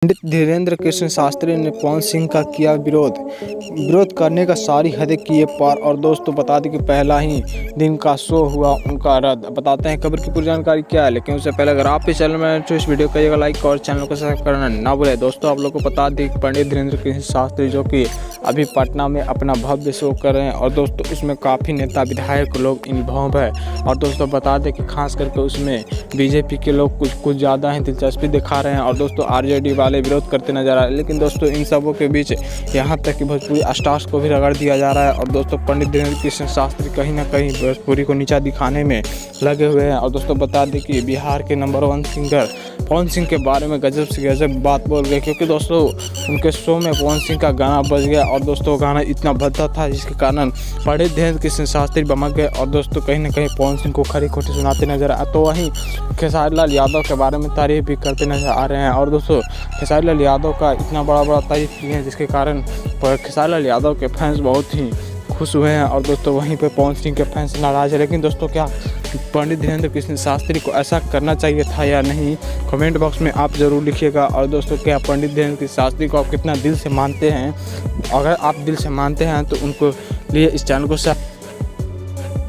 पंडित धीरेन्द्र कृष्ण शास्त्री ने पवन सिंह का किया विरोध करने का सारी हदें किए पार। और दोस्तों बता दें कि पहला ही दिन का शो हुआ उनका रद्द। बताते हैं खबर की पूरी जानकारी क्या है, लेकिन उससे पहले अगर आप इस चैनल में तो इस वीडियो को करिएगा लाइक और चैनल को सब्सक्राइब करना ना भूलें। दोस्तों आप लोग को बता दें कि पंडित धीरेन्द्र कृष्ण शास्त्री जो कि अभी पटना में अपना भव्य शो कर रहे हैं और दोस्तों इसमें काफ़ी नेता विधायक लोग इन्वॉल्व है। और दोस्तों बता दें कि खास करके उसमें बीजेपी के लोग कुछ ज़्यादा ही दिलचस्पी दिखा रहे हैं और दोस्तों आरजेडी वाले विरोध करते नजर आ रहे हैं। लेकिन दोस्तों इन सबों के बीच यहाँ तक कि भोजपुरी स्टार्स को भी रगड़ दिया जा रहा है। और दोस्तों पंडित धीरेन्द्र कृष्ण शास्त्री कहीं ना कहीं भोजपुरी को नीचा दिखाने में लगे हुए हैं। और दोस्तों बता दें कि बिहार के नंबर 1 सिंगर पवन सिंह के बारे में गजब से गजब बात बोल गए, क्योंकि दोस्तों उनके शो में पवन सिंह का गाना बज गया और दोस्तों गाना इतना भद्दा था जिसके कारण पंडित धीरेन्द्र कृष्ण शास्त्री बमक गए और दोस्तों कहीं ना कहीं पवन सिंह को खरी खोटी सुनाते नजर आए। तो वहीं खेसारी लाल यादव के बारे में तारीफ भी करते नजर आ रहे हैं। और दोस्तों खेसारी लाल यादव का इतना बड़ा तारीफ किए हैं जिसके कारण खेसारी लाल यादव के फैंस बहुत ही खुश हुए हैं और दोस्तों वहीं पे पवन सिंह के फैंस नाराज है। लेकिन दोस्तों क्या पंडित धीरेन्द्र कृष्ण शास्त्री को ऐसा करना चाहिए था या नहीं, कमेंट बॉक्स में आप ज़रूर लिखिएगा। और दोस्तों क्या पंडित धीरेन्द्र कृष्ण शास्त्री को आप कितना दिल से मानते हैं? अगर आप दिल से मानते हैं तो उनको लिए इस चैनल को